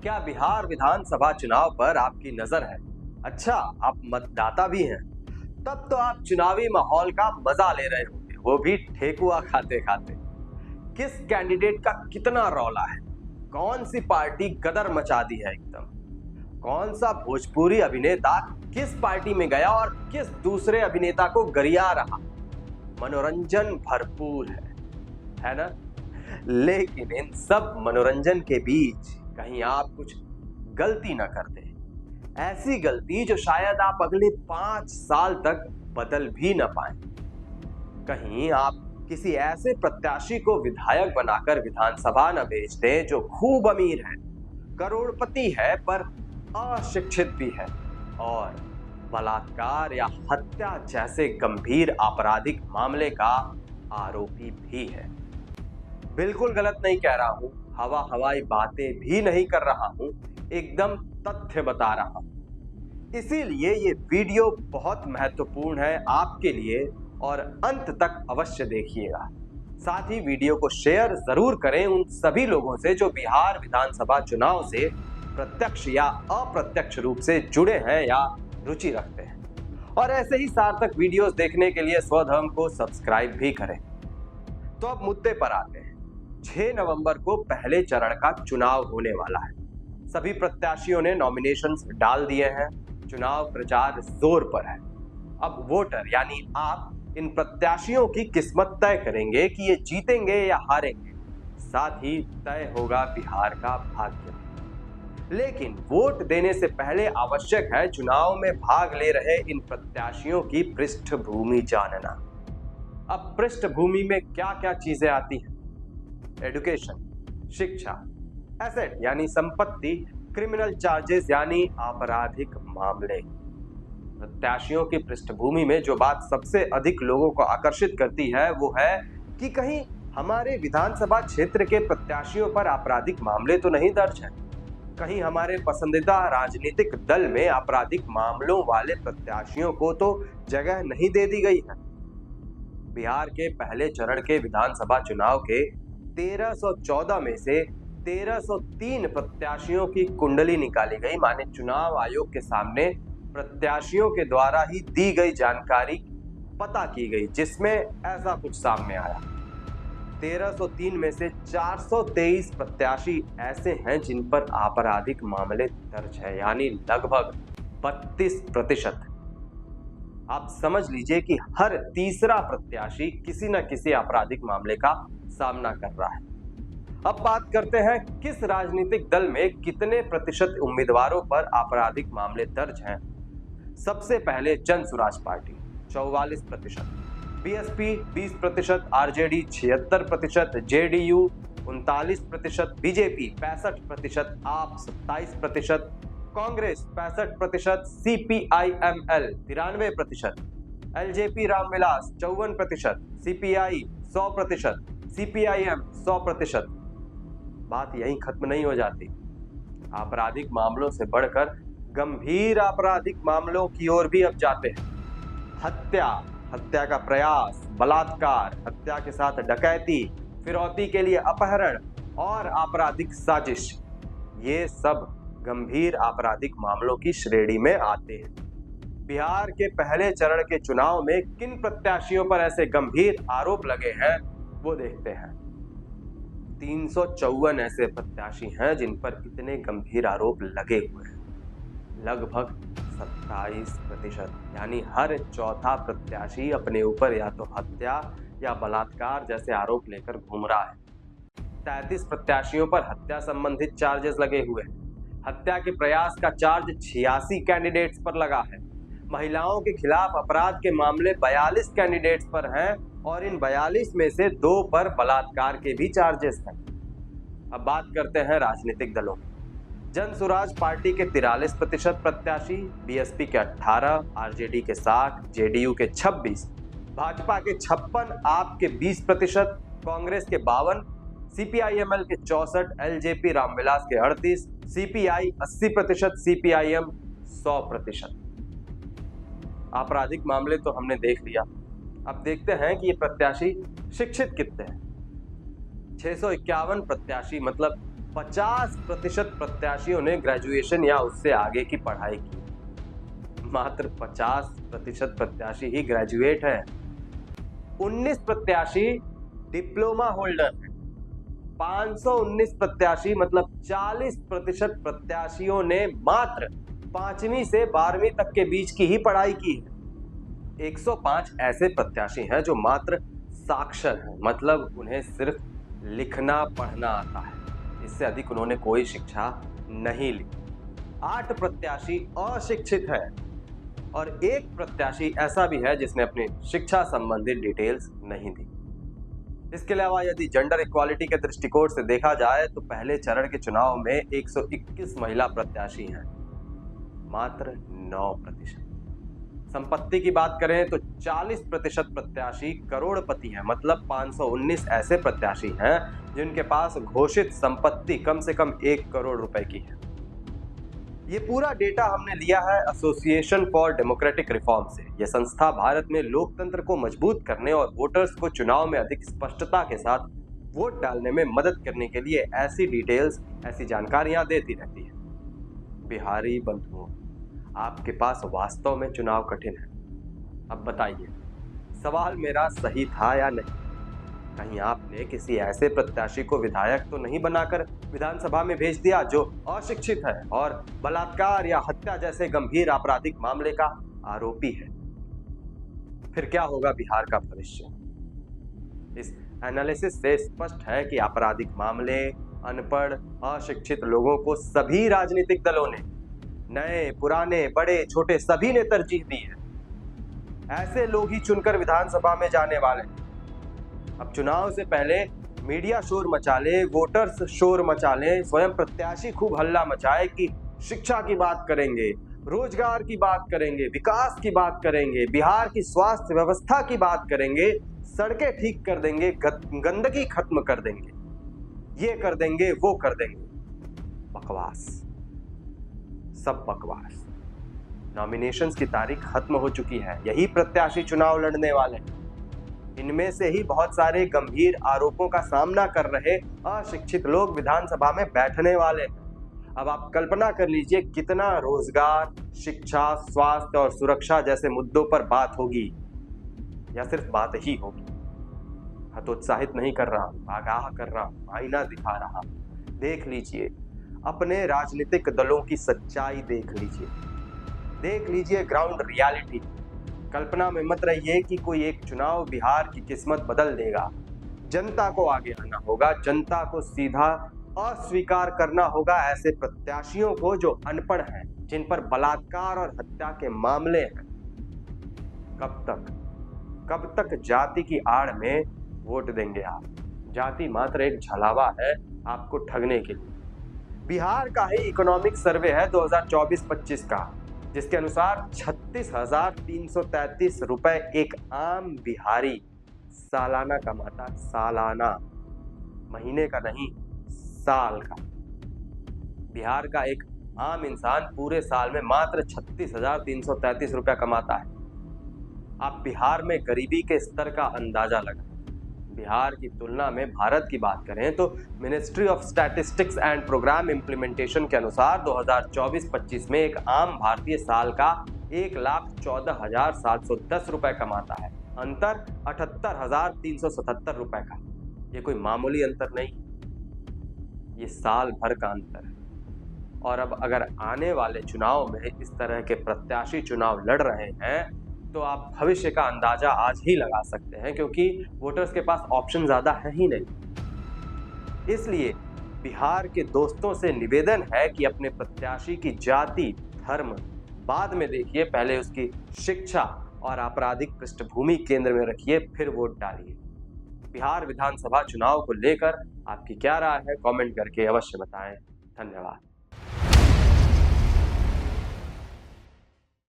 क्या बिहार विधानसभा चुनाव पर आपकी नजर है? अच्छा, आप मतदाता भी हैं। तब तो आप चुनावी माहौल का मजा ले रहे होंगे, वो भी ठेकुआ खाते खाते। किस कैंडिडेट का कितना रौला है? कौन सी पार्टी गदर मचा दी है एकदम? कौन सा भोजपुरी अभिनेता किस पार्टी में गया और किस दूसरे अभिनेता को गरिया रहा? मनोरंजन भरपूर है ना? लेकिन इन सब मनोरंजन के बीच कहीं आप कुछ गलती ना कर दें, ऐसी गलती जो शायद आप अगले 5 साल तक बदल भी ना पाए। कहीं आप किसी ऐसे प्रत्याशी को विधायक बनाकर विधानसभा न भेज दें जो खूब अमीर है, करोड़पति है पर अशिक्षित भी है और बलात्कार या हत्या जैसे गंभीर आपराधिक मामले का आरोपी भी है। बिल्कुल गलत नहीं कह रहा हूं, हवा हवाई बातें भी नहीं कर रहा हूं, एकदम तथ्य बता रहा हूं। इसीलिए ये वीडियो बहुत महत्वपूर्ण है आपके लिए और अंत तक अवश्य देखिएगा। साथ ही वीडियो को शेयर जरूर करें उन सभी लोगों से जो बिहार विधानसभा चुनाव से प्रत्यक्ष या अप्रत्यक्ष रूप से जुड़े हैं या रुचि रखते हैं। और ऐसे ही सार्थक वीडियोस देखने के लिए स्वधर्म को सब्सक्राइब भी करें। तो अब मुद्दे पर आते हैं। 6 नवंबर को पहले चरण का चुनाव होने वाला है। सभी प्रत्याशियों ने नॉमिनेशंस डाल दिए हैं। चुनाव प्रचार जोर पर है। अब वोटर यानी आप इन प्रत्याशियों की किस्मत तय करेंगे कि ये जीतेंगे या हारेंगे। साथ ही तय होगा बिहार का भाग्य। लेकिन वोट देने से पहले आवश्यक है चुनाव में भाग ले रहे इन प्रत्याशियों की पृष्ठभूमि जानना। अब पृष्ठभूमि में क्या क्या चीजें आती हैं? एजुकेशन, शिक्षा, एसेट यानी संपत्ति, क्रिमिनल चार्जेस यानी आपराधिक मामले। प्रत्याशियों की पृष्ठभूमि में जो बात सबसे अधिक लोगों को आकर्षित करती है वो है कि कहीं हमारे विधानसभा क्षेत्र के प्रत्याशियों पर आपराधिक मामले तो नहीं दर्ज है। कहीं हमारे पसंदीदा राजनीतिक दल में आपराधिक मामलों वाले प्रत्याशियों को तो जगह नहीं दे दी गई है। बिहार के पहले चरण के विधानसभा चुनाव के 1314 में से 1303 प्रत्याशियों की कुंडली निकाली गई, माने चुनाव आयोग के सामने प्रत्याशियों के द्वारा ही दी गई जानकारी पता की गई, जिसमें ऐसा कुछ सामने आया। 1303 में से 423 प्रत्याशी ऐसे हैं जिन पर आपराधिक मामले दर्ज है, यानी लगभग 32%। आप समझ लीजिए कि हर तीसरा प्रत्याशी किसी न किसी आपराधिक मामले का सामना कर रहा है। अब बात करते हैं किस राजनीतिक दल में कितने प्रतिशत उम्मीदवारों पर आपराधिक मामले दर्ज हैं। सबसे पहले Jan Suraaj party 44%, BSP 20%, RJD 76%, JDU 39%, BJP 65%, AAP 27%, Congress 65%, CPIML 93%, LJP Ram Vilas 54%, CPI 100%, CPIM 100%। बात यहीं खत्म नहीं हो जाती। आपराधिक मामलों से बढ़कर गंभीर आपराधिक मामलों की ओर भी अब जाते हैं। हत्या, हत्या का प्रयास, बलात्कार, हत्या के साथ डकैती, फिरौती के लिए अपहरण और आपराधिक साजिश, ये सब गंभीर आपराधिक मामलों की श्रेणी में आते हैं। बिहार के पहले चरण के चुनाव में किन प्रत्याशियों पर ऐसे गंभीर आरोप लगे हैं वो देखते हैं। 354 ऐसे प्रत्याशी हैं जिन पर इतने गंभीर आरोप लगे हुए हैं, लगभग 27%, यानी हर चौथा प्रत्याशी अपने ऊपर या तो हत्या या बलात्कार जैसे आरोप लेकर घूम रहा है। 33 प्रत्याशियों पर हत्या संबंधित चार्जेस लगे हुए हैं। हत्या के प्रयास का चार्ज 86 कैंडिडेट्स पर लगा है। महिलाओं के खिलाफ अपराध के मामले 42 कैंडिडेट्स पर हैं और इन 42 में से 2 पर बलात्कार के भी चार्जेस हैं। अब बात करते हैं राजनीतिक दलों की। जन सुराज पार्टी के 43% प्रत्याशी, बीएसपी के 18, आरजेडी के 60, जेडीयू के 26, भाजपा के 56, आप के 20%, कांग्रेस के 52, सीपीआईएमएल के 64, एलजेपी रामविलास के 38, सीपीआई 80%, सीपीआईएम 100%। आपराधिक मामले तो हमने देख लिया। अब देखते हैं कि ये प्रत्याशी शिक्षित कितने हैं। 651 प्रत्याशी मतलब 50% प्रत्याशियों ने ग्रेजुएशन या उससे आगे की पढ़ाई की। मात्र 50% प्रत्याशी ही ग्रेजुएट हैं। 19 प्रत्याशी डिप्लोमा होल्डर हैं। 519 प्रत्याशी मतलब 40% प्रत्याशियों ने मात्र 5वीं से 12वीं तक के बीच की ही पढ़ाई की है। 105 ऐसे प्रत्याशी हैं जो मात्र साक्षर हैं, मतलब उन्हें सिर्फ लिखना पढ़ना आता है, इससे अधिक उन्होंने कोई शिक्षा नहीं ली। 8 प्रत्याशी अशिक्षित हैं और 1 प्रत्याशी ऐसा भी है जिसने अपनी शिक्षा संबंधित डिटेल्स नहीं दी। इसके अलावा यदि जेंडर इक्वालिटी के दृष्टिकोण से देखा जाए तो पहले चरण के चुनाव में 121 महिला प्रत्याशी हैं, मात्र 9%। संपत्ति की बात करें तो 40% प्रत्याशी करोड़पति हैं, मतलब 519 ऐसे प्रत्याशी हैं जिनके पास घोषित संपत्ति कम से कम 1 करोड़ रुपए की है। ये पूरा डेटा हमने लिया है एसोसिएशन फॉर डेमोक्रेटिक रिफॉर्म से। यह संस्था भारत में लोकतंत्र को मजबूत करने और वोटर्स को चुनाव में अधिक स्पष्टता के साथ वोट डालने में मदद करने के लिए ऐसी डिटेल्स, ऐसी जानकारियां देती रहती है। बिहारी बंधुओं, आपके पास वास्तव में चुनाव कठिन है। अब बताइए, सवाल मेरा सही था या नहीं? कहीं आपने किसी ऐसे प्रत्याशी को विधायक तो नहीं बनाकर विधानसभा में भेज दिया जो अशिक्षित है और बलात्कार या हत्या जैसे गंभीर आपराधिक मामले का आरोपी है? फिर क्या होगा बिहार का भविष्य? इस एनालिसिस से स्पष्ट है कि आपराधिक मामले, अनपढ़, अशिक्षित लोगों को सभी राजनीतिक दलों ने, नए, पुराने, बड़े, छोटे, सभी ने तरजीह दी है। ऐसे लोग ही चुनकर विधानसभा में जाने वाले हैं। अब चुनाव से पहले मीडिया शोर मचा ले, वोटर्स शोर मचा ले, स्वयं प्रत्याशी खूब हल्ला मचाए कि शिक्षा की बात करेंगे, रोजगार की बात करेंगे, विकास की बात करेंगे, बिहार की स्वास्थ्य व्यवस्था की बात करेंगे, सड़कें ठीक कर देंगे, गंदगी खत्म कर देंगे, ये कर देंगे, वो कर देंगे। बकवास, सब बकवास। नॉमिनेशंस की तारीख खत्म हो चुकी है। यही प्रत्याशी चुनाव लड़ने वाले हैं। इनमें से ही बहुत सारे गंभीर आरोपों का सामना कर रहे अशिक्षित लोग विधानसभा में बैठने वाले हैं। अब आप कल्पना कर लीजिए कितना रोजगार, शिक्षा, स्वास्थ्य और सुरक्षा जैसे मुद्दों पर बात होगी, या सिर्फ बात ही होगी। हतोत्साहित नहीं कर रहा हूं, आगाह कर रहा हूं, आईना दिखा रहा हूं। देख लीजिए, अपने राजनीतिक दलों की सच्चाई देख लीजिए ग्राउंड रियलिटी। कल्पना में मत रहिए कि कोई एक चुनाव बिहार की किस्मत बदल देगा। जनता को आगे आना होगा, जनता को सीधा अस्वीकार करना होगा ऐसे प्रत्याशियों को जो अनपढ़ हैं, जिन पर बलात्कार और हत्या के मामले हैं। कब तक जाति की आड़ में वोट देंगे आप? जाति मात्र एक छलावा है आपको ठगने के लिए। बिहार का ही इकोनॉमिक सर्वे है 2024-25 का, जिसके अनुसार 36,333 रुपए एक आम बिहारी सालाना कमाता। सालाना, महीने का नहीं, साल का। बिहार का एक आम इंसान पूरे साल में मात्र 36,333 रुपया कमाता है। आप बिहार में गरीबी के स्तर का अंदाजा लगाएं। बिहार की तुलना में भारत की बात करें तो ministry of statistics and programme implementation के अनुसार 2024-25 में एक आम भारतीय साल का 1,14,710 रुपए कमाता है। अंतर 78,377 रुपए का। ये कोई मामूली अंतर नहीं, ये साल भर का अंतर है। और अब अगर आने वाले चुनाव में इस तरह के प्रत्याशी चुनाव लड़ रहे हैं तो आप भविष्य का अंदाजा आज ही लगा सकते हैं, क्योंकि वोटर्स के पास ऑप्शन ज्यादा है ही नहीं। इसलिए बिहार के दोस्तों से निवेदन है कि अपने प्रत्याशी की जाति, धर्म बाद में देखिए, पहले उसकी शिक्षा और आपराधिक पृष्ठभूमि केंद्र में रखिए, फिर वोट डालिए। बिहार विधानसभा चुनाव को लेकर आपकी क्या राय है, कमेंट करके अवश्य बताएं। धन्यवाद।